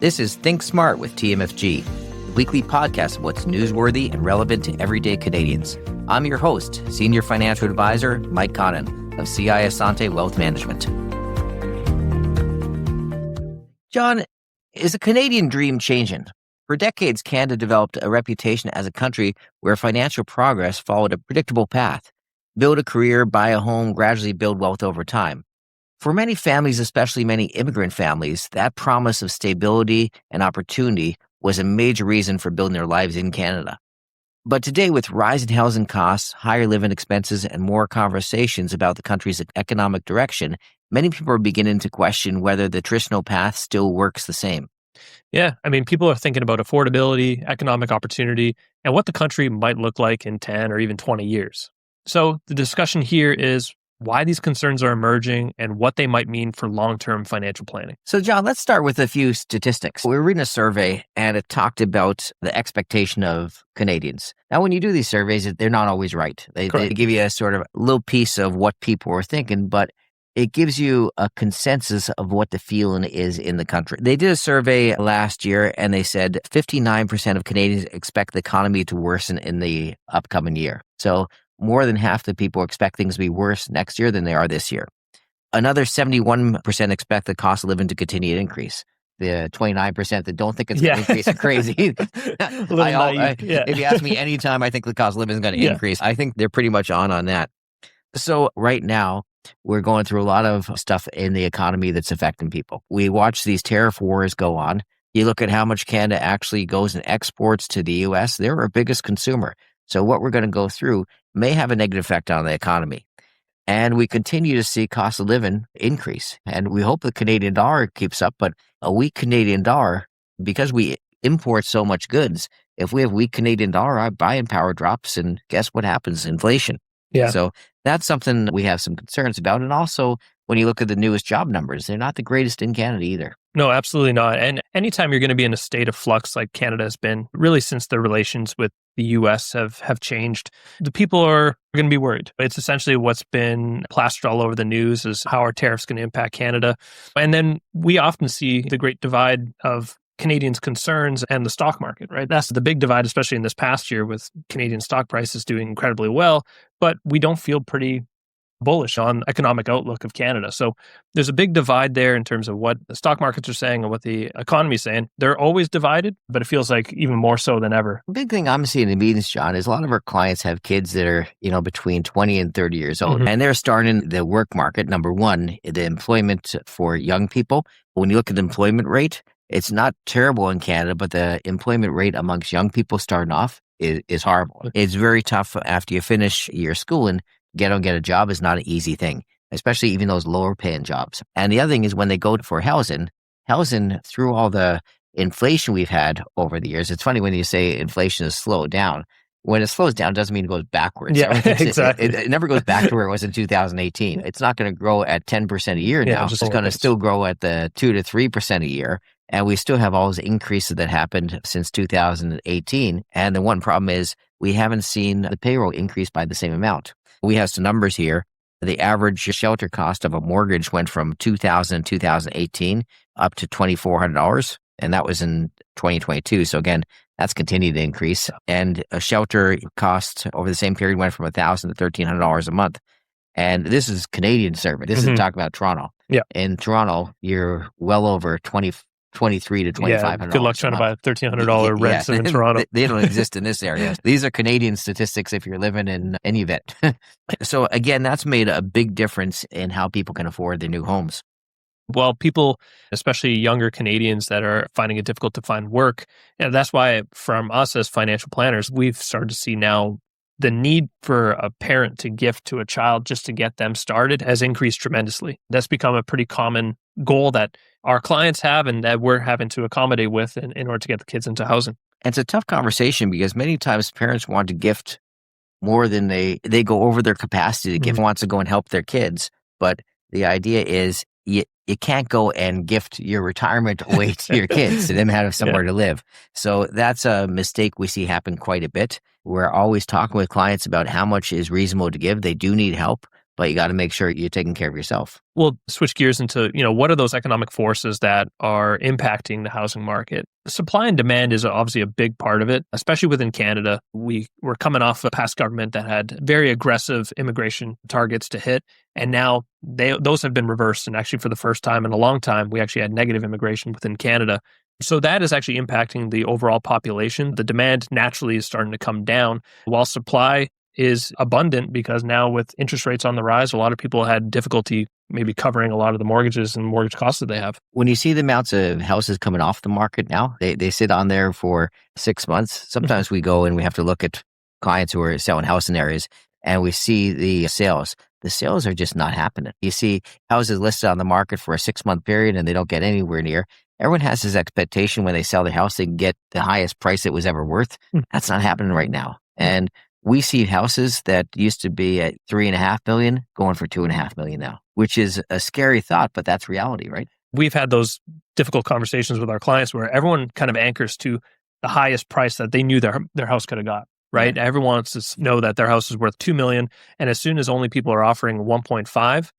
This is Think Smart with TMFG, the weekly podcast of what's newsworthy and relevant to everyday Canadians. I'm your host, Senior Financial Advisor Mike Connon of CI Asante Wealth Management. John, is the Canadian dream changing? For decades, Canada developed a reputation as a country where financial progress followed a predictable path. Build a career, buy a home, gradually build wealth over time. For many families, especially many immigrant families, that promise of stability and opportunity was a major reason for building their lives in Canada. But today, with rising housing costs, higher living expenses, and more conversations about the country's economic direction, many people are beginning to question whether the traditional path still works the same. Yeah, people are thinking about affordability, economic opportunity, and what the country might look like in 10 or even 20 years. So the discussion here is why these concerns are emerging and what they might mean for long-term financial planning. So, John, let's start with a few statistics. We were reading a survey and it talked about the expectation of Canadians. Now, when you do these surveys, they're not always right. They give you a sort of little piece of what people are thinking, but it gives you a consensus of what the feeling is in the country. They did a survey last year and they said 59% of Canadians expect the economy to worsen in the upcoming year. So more than half the people expect things to be worse next year than they are this year. Another 71% expect the cost of living to continue to increase. The 29% that don't think it's going to increase are crazy. If you ask me anytime I think the cost of living is going to increase, I think they're pretty much on that. So right now, we're going through a lot of stuff in the economy that's affecting people. We watch these tariff wars go on. You look at how much Canada actually goes and exports to the U.S. They're our biggest consumer. So what we're going to go through may have a negative effect on the economy. And we continue to see cost of living increase. And we hope the Canadian dollar keeps up, but a weak Canadian dollar, because we import so much goods, if we have weak Canadian dollar, our buying power drops, and guess what happens? Inflation. Yeah. So that's something we have some concerns about. And also, when you look at the newest job numbers, they're not the greatest in Canada either. No, absolutely not. And anytime you're going to be in a state of flux like Canada has been, really since the relations with the U.S. have changed, the people are going to be worried. It's essentially what's been plastered all over the news is how are tariffs going to impact Canada. And then we often see the great divide of Canadians' concerns and the stock market, right? That's the big divide, especially in this past year with Canadian stock prices doing incredibly well, but we don't feel pretty bullish on economic outlook of Canada. So there's a big divide there in terms of what the stock markets are saying and what the economy is saying. They're always divided, but it feels like even more so than ever. The big thing I'm seeing in meetings, John, is a lot of our clients have kids that are, between 20 and 30 years old. Mm-hmm. And they're starting the work market. Number one, the employment for young people. When you look at the employment rate, it's not terrible in Canada, but the employment rate amongst young people starting off is horrible. It's very tough after you finish your schooling. Get a job is not an easy thing, especially even those lower paying jobs. And the other thing is when they go for housing through all the inflation we've had over the years, it's funny when you say inflation has slowed down. When it slows down, it doesn't mean it goes backwards. Yeah, exactly. It never goes back to where it was in 2018. It's not going to grow at 10% a year now. It's going to still grow at the 2 to 3% a year. And we still have all those increases that happened since 2018. And the one problem is we haven't seen the payroll increase by the same amount. We have some numbers here. The average shelter cost of a mortgage went from $2,000 in 2018 up to $2,400, and that was in 2022. So again, that's continued to increase. And a shelter cost over the same period went from $1,000 to $1,300 a month. And this is Canadian service. This is talking about Toronto. Yeah. In Toronto, you're well over $2,300 to $2,500. Yeah, good luck trying to buy a $1,300 rents in Toronto. They don't exist in this area. These are Canadian statistics if you're living in any event. So again, that's made a big difference in how people can afford their new homes. Well, people, especially younger Canadians that are finding it difficult to find work, and that's why from us as financial planners, we've started to see now the need for a parent to gift to a child just to get them started has increased tremendously. That's become a pretty common goal that our clients have and that we're having to accommodate with in order to get the kids into housing. And it's a tough conversation because many times parents want to gift more than they go over their capacity to gift, wants to go and help their kids. But the idea is you can't go and gift your retirement away to your kids to them have somewhere to live. So that's a mistake we see happen quite a bit. We're always talking with clients about how much is reasonable to give. They do need help, but you got to make sure you're taking care of yourself. We'll switch gears into, what are those economic forces that are impacting the housing market? Supply and demand is obviously a big part of it, especially within Canada. We were coming off a past government that had very aggressive immigration targets to hit. And now those have been reversed. And actually, for the first time in a long time, we actually had negative immigration within Canada. So that is actually impacting the overall population. The demand naturally is starting to come down, while supply is abundant, because now with interest rates on the rise, a lot of people had difficulty maybe covering a lot of the mortgages and mortgage costs that they have. When you see the amounts of houses coming off the market now, they sit on there for 6 months. Sometimes we go and we have to look at clients who are selling house in areas, and we see the sales. The sales are just not happening. You see houses listed on the market for a 6-month period and they don't get anywhere near. Everyone has this expectation when they sell their house, they can get the highest price it was ever worth. That's not happening right now. And we see houses that used to be at $3.5 million going for $2.5 million now, which is a scary thought, but that's reality, right? We've had those difficult conversations with our clients where everyone kind of anchors to the highest price that they knew their house could have got, right? Yeah. Everyone wants to know that their house is worth $2 million. And as soon as only people are offering 1.5,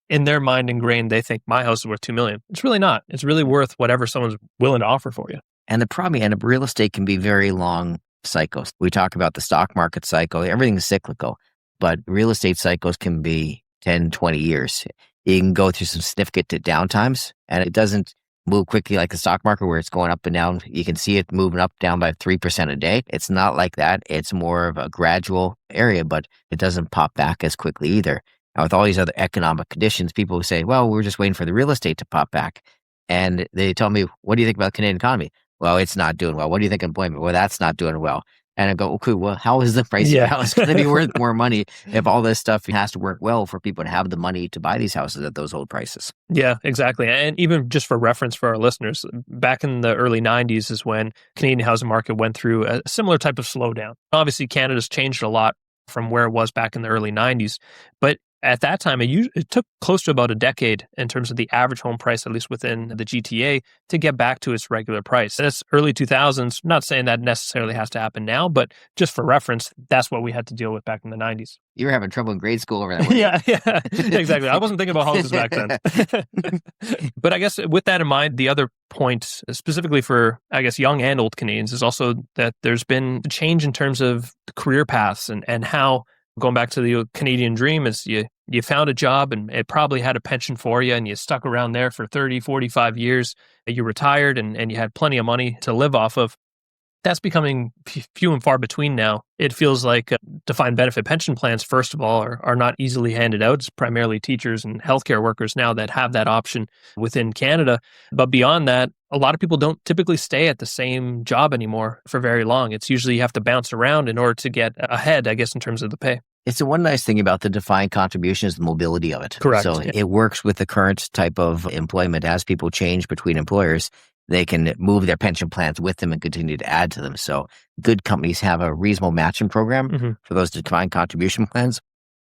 in their mind ingrained, they think my house is worth $2 million. It's really not. It's really worth whatever someone's willing to offer for you. And the problem, and real estate can be very long cycles. We talk about the stock market cycle. Everything is cyclical, but real estate cycles can be 10, 20 years. You can go through some significant downtimes, and it doesn't move quickly like the stock market where it's going up and down. You can see it moving up, down by 3% a day. It's not like that. It's more of a gradual area, but it doesn't pop back as quickly either. Now, with all these other economic conditions, people say, well, we're just waiting for the real estate to pop back. And they tell me, what do you think about the Canadian economy? Well, it's not doing well. What do you think of employment? Well, that's not doing well. And I go, okay, well, how is the price of your house going to be worth more money if all this stuff has to work well for people to have the money to buy these houses at those old prices? Yeah, exactly. And even just for reference for our listeners, back in the early 90s is when Canadian housing market went through a similar type of slowdown. Obviously, Canada's changed a lot from where it was back in the early 90s, but at that time, it took close to about a decade in terms of the average home price, at least within the GTA, to get back to its regular price. And it's early 2000s. Not saying that necessarily has to happen now, but just for reference, that's what we had to deal with back in the 90s. You were having trouble in grade school over that. Yeah, exactly. I wasn't thinking about houses back then. But I guess with that in mind, the other point, specifically for, I guess, young and old Canadians, is also that there's been a change in terms of career paths and how, going back to the Canadian dream, is you found a job and it probably had a pension for you and you stuck around there for 30, 45 years. You retired and you had plenty of money to live off of. That's becoming few and far between now. It feels like defined benefit pension plans, first of all, are not easily handed out. It's primarily teachers and healthcare workers now that have that option within Canada. But beyond that, a lot of people don't typically stay at the same job anymore for very long. It's usually you have to bounce around in order to get ahead, I guess, in terms of the pay. It's the one nice thing about the defined contribution is the mobility of it. Correct. So it works with the current type of employment. As people change between employers, they can move their pension plans with them and continue to add to them. So good companies have a reasonable matching program for those defined contribution plans.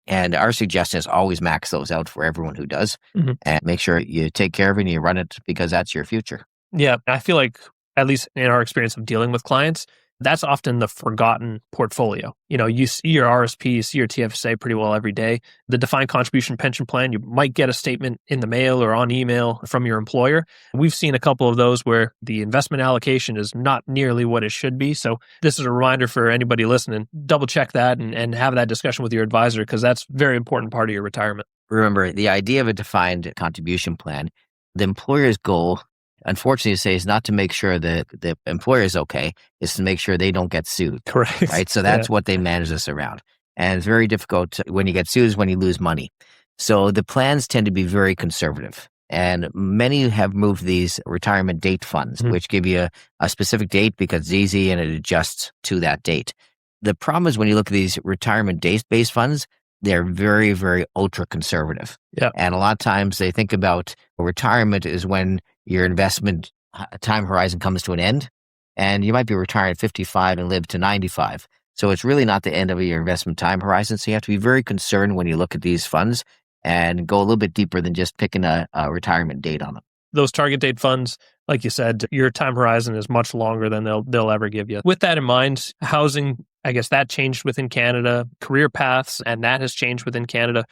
And our suggestion is always max those out for everyone who does and make sure you take care of it and you run it because that's your future. Yeah. I feel like, at least in our experience of dealing with clients, that's often the forgotten portfolio. You see your RSP, you see your TFSA pretty well every day. The defined contribution pension plan, you might get a statement in the mail or on email from your employer. We've seen a couple of those where the investment allocation is not nearly what it should be. So this is a reminder for anybody listening, double check that and have that discussion with your advisor, because that's a very important part of your retirement. Remember, the idea of a defined contribution plan, the employer's goal, unfortunately, to say is not to make sure that the employer is okay, is to make sure they don't get sued. Correct. Right? So that's what they manage this around. And it's very difficult when you get sued is when you lose money. So the plans tend to be very conservative. And many have moved these retirement date funds, which give you a specific date because it's easy and it adjusts to that date. The problem is when you look at these retirement date-based funds, they're very, very ultra conservative. Yeah. And a lot of times they think about retirement is when your investment time horizon comes to an end, and you might be retired at 55 and live to 95. So it's really not the end of your investment time horizon. So you have to be very concerned when you look at these funds and go a little bit deeper than just picking a retirement date on them. Those target date funds, like you said, your time horizon is much longer than they'll ever give you. With that in mind, housing, I guess that changed within Canada, career paths, and that has changed within Canada.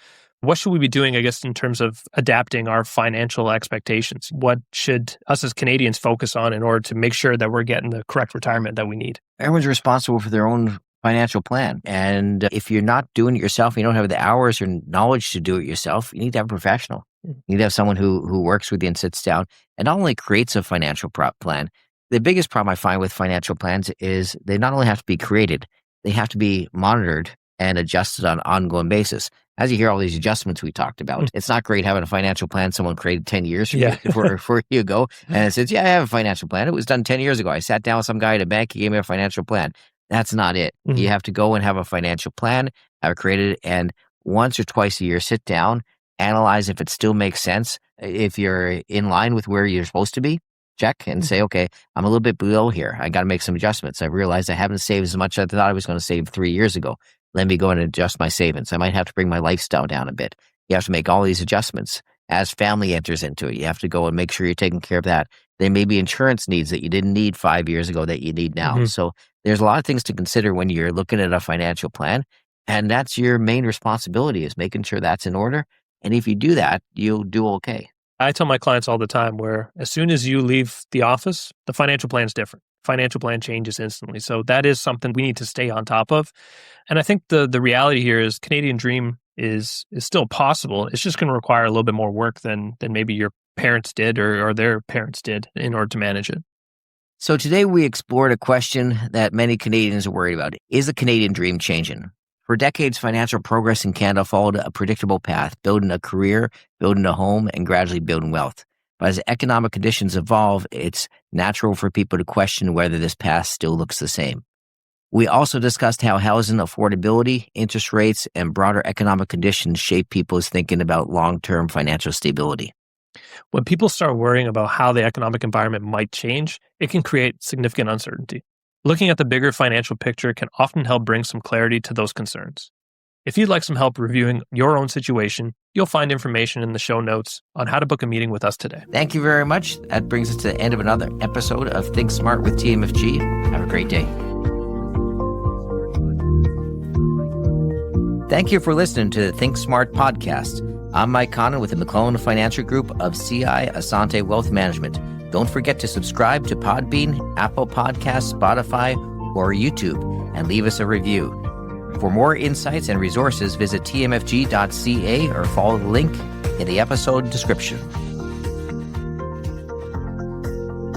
What should we be doing, I guess, in terms of adapting our financial expectations? What should us as Canadians focus on in order to make sure that we're getting the correct retirement that we need? Everyone's responsible for their own financial plan. And if you're not doing it yourself, you don't have the hours or knowledge to do it yourself, you need to have a professional. You need to have someone who works with you and sits down and not only creates a financial plan. The biggest problem I find with financial plans is they not only have to be created, they have to be monitored and adjusted on an ongoing basis. As you hear all these adjustments we talked about, it's not great having a financial plan someone created 10 years for you ago. And it says, yeah, I have a financial plan. It was done 10 years ago. I sat down with some guy at a bank. He gave me a financial plan. That's not it. You have to go and have a financial plan, have it created, and once or twice a year, sit down, analyze if it still makes sense. If you're in line with where you're supposed to be, check and say, okay, I'm a little bit below here. I got to make some adjustments. I realized I haven't saved as much as I thought I was going to save 3 years ago. Let me go and adjust my savings. I might have to bring my lifestyle down a bit. You have to make all these adjustments. As family enters into it, you have to go and make sure you're taking care of that. There may be insurance needs that you didn't need 5 years ago that you need now. So there's a lot of things to consider when you're looking at a financial plan. And that's your main responsibility, is making sure that's in order. And if you do that, you'll do okay. I tell my clients all the time where as soon as you leave the office, the financial plan is different. Financial plan changes instantly. So that is something we need to stay on top of. And I think the reality here is Canadian Dream is still possible. It's just going to require a little bit more work than maybe your parents did or their parents did in order to manage it. So today we explored a question that many Canadians are worried about. Is the Canadian dream changing? For decades, financial progress in Canada followed a predictable path, building a career, building a home, and gradually building wealth. But as economic conditions evolve, it's natural for people to question whether this path still looks the same. We also discussed how housing affordability, interest rates, and broader economic conditions shape people's thinking about long-term financial stability. When people start worrying about how the economic environment might change, it can create significant uncertainty. Looking at the bigger financial picture can often help bring some clarity to those concerns. If you'd like some help reviewing your own situation, you'll find information in the show notes on how to book a meeting with us today. Thank you very much. That brings us to the end of another episode of Think Smart with TMFG. Have a great day. Thank you for listening to the Think Smart podcast. I'm Mike Connon with the McClellan Financial Group of CI Asante Wealth Management. Don't forget to subscribe to Podbean, Apple Podcasts, Spotify, or YouTube, and leave us a review. For more insights and resources, visit tmfg.ca or follow the link in the episode description.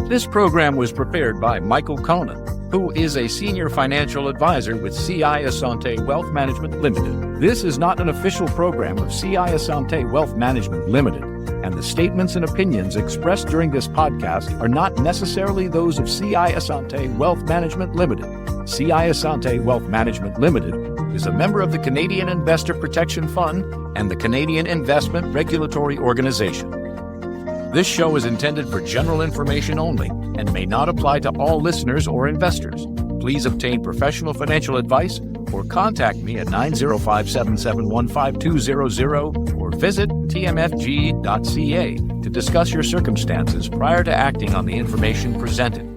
This program was prepared by Michael Connon, who is a senior financial advisor with CI Asante Wealth Management Limited. This is not an official program of CI Asante Wealth Management Limited, and the statements and opinions expressed during this podcast are not necessarily those of CI Asante Wealth Management Limited. CI Asante Wealth Management Limited is a member of the Canadian Investor Protection Fund and the Canadian Investment Regulatory Organization. This show is intended for general information only and may not apply to all listeners or investors. Please obtain professional financial advice or contact me at 905-771-5200 or visit tmfg.ca to discuss your circumstances prior to acting on the information presented.